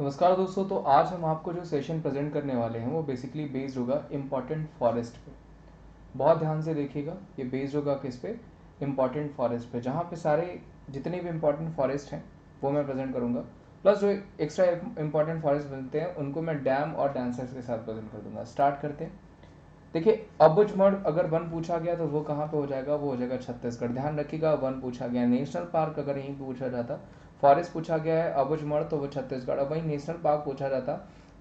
नमस्कार दोस्तों। तो आज हम आपको जो सेशन प्रेजेंट करने वाले हैं वो बेसिकली बेस्ड होगा इम्पॉर्टेंट फॉरेस्ट पे। बहुत ध्यान से देखिएगा, ये बेस्ड होगा किस पे? इम्पॉर्टेंट फॉरेस्ट पे, जहाँ पे सारे जितने भी इम्पॉर्टेंट फॉरेस्ट हैं वो मैं प्रेजेंट करूँगा। प्लस जो एक्स्ट्रा इम्पॉर्टेंट फॉरेस्ट बनते हैं उनको मैं डैम और डांसर्स के साथ प्रेजेंट कर दूंगा। स्टार्ट करते हैं। देखिए, अबुझमड़ अगर वन पूछा गया तो वो कहाँ पे हो जाएगा? वो हो जाएगा छत्तीसगढ़। ध्यान रखिएगा, वन पूछा गया। नेशनल पार्क अगर यहीं पे पूछा जाता, फॉरेस्ट पूछा गया है अबुझमड़, तो वो छत्तीसगढ़। अब वहीं नेशनल पार्क पूछा जाता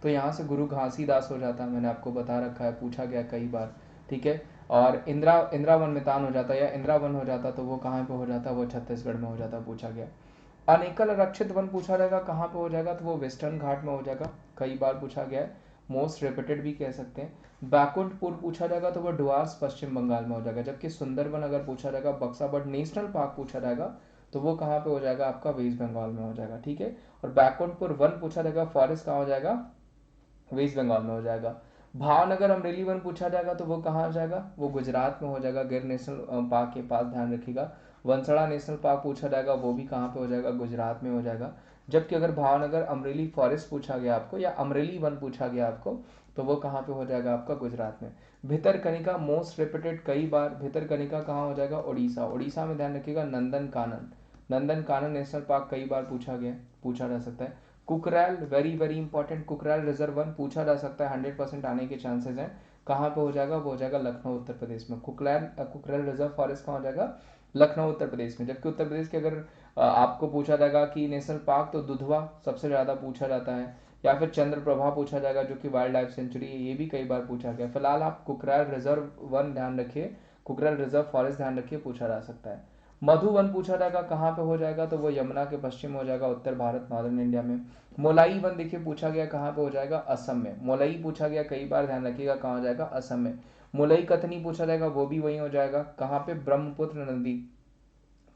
तो यहाँ से गुरु घासीदास हो जाता। मैंने आपको बता रखा है, पूछा गया कई बार, ठीक है। और इंदिरा इंदिरा वन मैदान हो जाता या इंदिरा वन हो जाता तो वो कहाँ पे हो जाता? वो छत्तीसगढ़ में हो जाता, पूछा गया। अनेकल आरक्षित वन पूछा जाएगा, कहाँ पे हो जाएगा? तो वो वेस्टर्न घाट में हो जाएगा, कई बार पूछा गया है। मोस्ट रिपीटेड भी कह सकते हैं। बैकुंठपुर पूछा जाएगा तो वो डुआर्स पश्चिम बंगाल में हो जाएगा। जबकि सुंदरबन अगर पूछा जाएगा, बक्सा बट नेशनल पार्क पूछा जाएगा तो वो कहाँ पे हो जाएगा? आपका वेस्ट बंगाल में हो जाएगा, ठीक है। और बैकुंठपुर वन पूछा जाएगा, फॉरेस्ट कहाँ हो जाएगा? वेस्ट बंगाल में हो जाएगा। भावनगर अमरेली वन पूछा जाएगा तो वो कहाँ आ जाएगा? वो गुजरात में हो जाएगा, गिर नेशनल पार्क के पास, ध्यान रखिएगा। वंसड़ा नेशनल पार्क पूछा जाएगा, वो भी कहाँ पे हो जाएगा? गुजरात में हो जाएगा। जबकि अगर भावनगर अमरेली फॉरेस्ट पूछा गया आपको या अमरेली वन पूछा गया आपको तो वो कहाँ पे हो जाएगा? आपका गुजरात में। भितरकनिका मोस्ट रिपीटेड कई बार, भितरकनिका कहाँ हो जाएगा? उड़ीसा। उड़ीसा में ध्यान रखिएगा नंदन कानन, नंदन कानन नेशनल पार्क कई बार पूछा गया, पूछा जा सकता है। Kukrail very very important, Kukrail reserve one पूछा जा सकता है, 100% आने के चांसेस हैं। कहाँ पे हो जाएगा? वो हो जाएगा लखनऊ उत्तर प्रदेश में। कुकरैल रिजर्व फॉरेस्ट कहाँ हो जाएगा? लखनऊ उत्तर प्रदेश में। जबकि उत्तर प्रदेश के अगर आपको पूछा जाएगा कि नेशनल पार्क, तो दुधवा सबसे ज़्यादा पूछा जाता है, या फिर चंद्रप्रभा पूछा जाएगा जो कि वाइल्ड लाइफ सेंचुरी है, ये भी कई बार पूछा गया। फिलहाल आप कुकरैल रिजर्व वन ध्यान रखिए, कुकरैल रिजर्व फॉरेस्ट ध्यान रखिए, पूछा जा सकता है। मधुवन पूछा जाएगा, कहाँ पे हो जाएगा? तो वो यमुना के पश्चिम हो जाएगा, उत्तर भारत, नॉर्दर्न इंडिया में। मोलाई वन देखिए पूछा गया, कहाँ पे हो जाएगा? असम में। मोलई पूछा गया कई बार, ध्यान रखिएगा कहाँ हो जाएगा? असम में। मोलई कथनी पूछा जाएगा, वो भी वहीं हो जाएगा, कहाँ पे? ब्रह्मपुत्र नदी,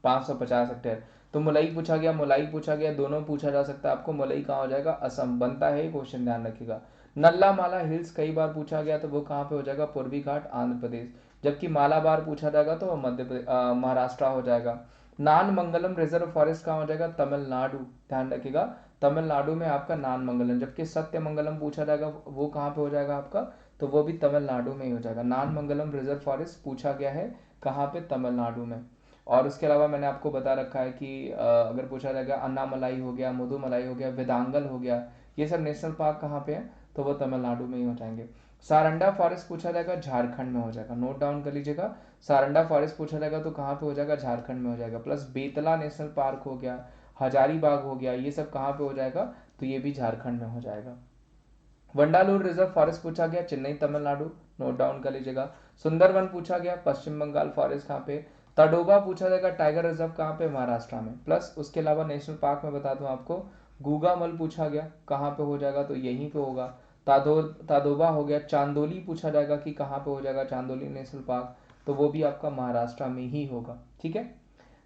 550 हेक्टेयर। तो मोलई पूछा गया, मोलाई पूछा गया, दोनों पूछा जा सकता है आपको। मोलई कहाँ हो जाएगा? असम। बनता है क्वेश्चन, ध्यान रखिएगा। नल्ला माला हिल्स कई बार पूछा गया तो वो कहाँ पे हो जाएगा? पूर्वी घाट, आंध्र प्रदेश। जबकि मालाबार पूछा जाएगा तो मध्य प्रदेश, महाराष्ट्र हो जाएगा। नान मंगलम रिजर्व फॉरेस्ट कहाँ हो जाएगा? तमिलनाडु, ध्यान रखिएगा। तमिलनाडु में आपका नान मंगलम। जबकि सत्य मंगलम पूछा जाएगा, वो कहाँ पे हो जाएगा आपका? तो वो भी तमिलनाडु में ही हो जाएगा। नान मंगलम रिजर्व फॉरेस्ट पूछा गया है कहाँ पे? तमिलनाडु में। और उसके अलावा मैंने आपको बता रखा है कि अगर पूछा जाएगा अन्नामलाई हो गया, मुदुमलाई हो गया, वेदांगल हो गया, ये सब नेशनल पार्क कहाँ पे है? तो वो तमिलनाडु में ही हो जाएंगे। सारंडा फॉरेस्ट पूछा जाएगा, झारखंड में हो जाएगा, नोट डाउन कर लीजिएगा। सारंडा फॉरेस्ट पूछा जाएगा तो कहाँ पे हो जाएगा? झारखंड में हो जाएगा। प्लस बेतला नेशनल पार्क हो गया, हजारीबाग हो गया, ये सब कहाँ पे हो जाएगा? तो ये भी झारखंड में हो जाएगा। वंडालूर रिजर्व फॉरेस्ट पूछा गया, चेन्नई तमिलनाडु, नोट डाउन कर लीजिएगा। सुंदरवन पूछा गया, पश्चिम बंगाल, फॉरेस्ट कहाँ पे? तडोबा पूछा जाएगा, टाइगर रिजर्व कहाँ पे? महाराष्ट्र में। प्लस उसके अलावा नेशनल पार्क में बता दूं आपको, गूगामल पूछा गया, कहाँ पे हो जाएगा? तो यहीं पे होगा। तादोबा हो गया। चांदोली पूछा जाएगा कि कहाँ पे हो जाएगा? चांदोली नेशनल पार्क, तो वो भी आपका महाराष्ट्र में ही होगा, ठीक है।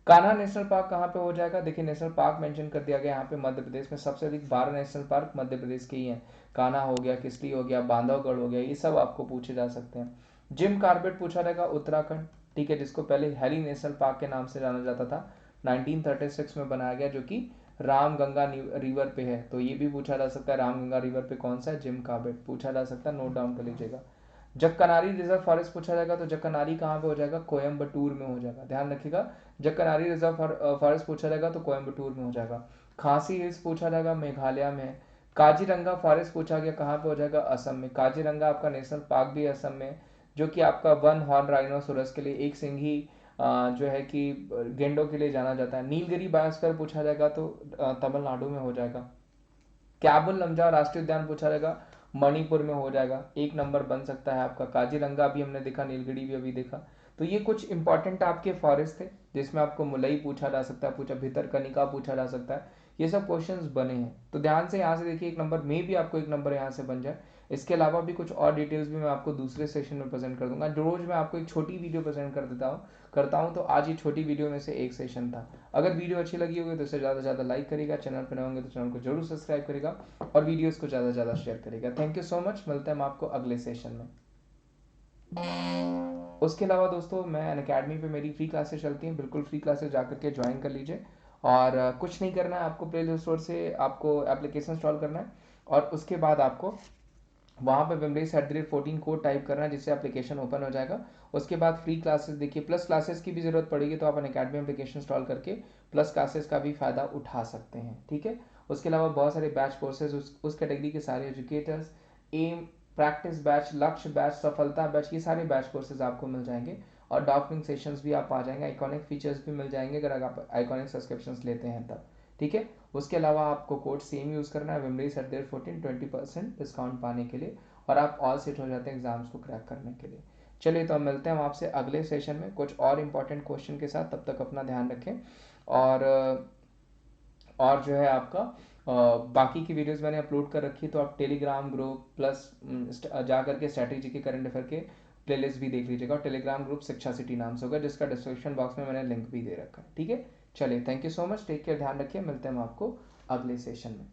कान्हा नेशनल पार्क कहाँ पे हो जाएगा? देखिए नेशनल पार्क मेंशन कर दिया गया यहाँ पे मध्य प्रदेश में। सबसे अधिक 12 नेशनल पार्क मध्य प्रदेश के ही हैं। कान्हा हो गया, किस्ली हो गया, बांधवगढ़ हो गया, ये सब आपको पूछे जा सकते हैं। जिम कार्बेट पूछा रहेगा, उत्तराखंड, ठीक है, जिसको पहले हैली नेशनल पार्क के नाम से जाना जाता था। 1936 में बनाया गया, जो कि रामगंगा रिवर पे है। तो ये भी पूछा जा सकता है, रामगंगा रिवर पे कौन सा है? जिम कार्बेट पूछा जा सकता है, नोट डाउन कर लीजिएगा। जक्कनारी रिजर्व फॉरेस्ट पूछा जाएगा तो जक्कनारी कहाँ पे हो जाएगा? कोयम्बटूर में हो जाएगा, ध्यान रखिएगा। जक्कनारी रिजर्व फॉरेस्ट पूछा जाएगा तो कोयम्बटूर में हो जाएगा। खासी हिल्स पूछा जाएगा, मेघालय में। काजीरंगा फॉरेस्ट पूछा गया, कहाँ पे हो जाएगा? असम में। काजीरंगा आपका नेशनल पार्क भी असम में, जो कि आपका वन हॉर्न राइनोसोरस के लिए, एक सिंही जो है कि गेंडों के लिए जाना जाता है। नीलगिरी बायोस्फीयर पूछा जाएगा तो तमिलनाडु में हो जाएगा। कैबुल लमजाओ राष्ट्रीय उद्यान पूछा जाएगा, मणिपुर में हो जाएगा, एक नंबर बन सकता है आपका। काजीरंगा भी हमने देखा, नीलगिरी भी अभी देखा। तो ये कुछ इंपॉर्टेंट आपके फॉरेस्ट थे जिसमें आपको मुलई पूछा जा सकता है, पूछा भितरकनिका पूछा जा सकता है, ये सब क्वेश्चंस बने हैं। तो ध्यान से यहाँ से देखिए, एक नंबर में भी आपको एक नंबर यहाँ से बन जाए। इसके अलावा भी कुछ और डिटेल्स भी मैं आपको दूसरे सेशन में प्रेजेंट कर दूंगा। रोज मैं आपको एक छोटी वीडियो प्रेजेंट करता हूँ। तो आज ये छोटी वीडियो में से एक सेशन था। अगर वीडियो अच्छी लगी होगी तो इसे ज़्यादा से ज़्यादा लाइक करेगा, चैनल पर नए होंगे तो चैनल को जरूर सब्सक्राइब करेगा और वीडियोस को ज़्यादा से ज़्यादा शेयर करेगा। थैंक यू सो मच, मिलते हैं हम आपको अगले सेशन में। उसके अलावा दोस्तों, मैं अनअकैडमी पे मेरी फ्री क्लासेस चलती हैं, बिल्कुल फ्री क्लासेस जाकर के ज्वाइन कर लीजिए। और कुछ नहीं करना है आपको, प्ले स्टोर से आपको एप्लीकेशन इंस्टॉल करना है और उसके बाद आपको वहाँ पे Wimrace@14 कोड टाइप करना है, जिससे एप्लीकेशन ओपन हो जाएगा। उसके बाद फ्री क्लासेस देखिए, प्लस क्लासेस की भी ज़रूरत पड़ेगी तो आप अनअकैडमी एप्लीकेशन इंस्टॉल करके प्लस क्लासेस का भी फ़ायदा उठा सकते हैं, ठीक है। उसके अलावा बहुत सारे बैच कोर्सेज उस कैटेगरी के सारे एजुकेटर्स, एम, प्रैक्टिस बैच, लक्ष्य बैच, सफलता बैच, ये सारे बैच कोर्सेज आपको मिल जाएंगे और डॉक्टरिंग सेशंस भी आप आ जाएंगे, आइकॉनिक फीचर्स भी मिल जाएंगे अगर आप आइकॉनिक सब्सक्रिप्शंस लेते हैं तब, ठीक है। उसके अलावा आपको कोड सेम यूज़ करना है, Wimrace@14, 20% डिस्काउंट पाने के लिए, और आप ऑल सेट हो जाते हैं एग्जाम्स को क्रैक करने के लिए। चलिए तो हम मिलते हैं आपसे अगले सेशन में कुछ और इंपॉर्टेंट क्वेश्चन के साथ। तब तक अपना ध्यान रखें और जो है आपका बाकी की वीडियोस मैंने अपलोड कर रखी है, तो आप टेलीग्राम ग्रुप प्लस जा करके स्ट्रैटेजी के करंट अफेयर के प्लेलिस्ट भी देख लीजिएगा, और टेलीग्राम ग्रुप शिक्षा सिटी नाम से होगा, जिसका डिस्क्रिप्शन बॉक्स में मैंने लिंक भी दे रखा है, ठीक है। चलिए, thank you so much, take care, ध्यान रखिए, मिलते हैं हम आपको अगले सेशन में।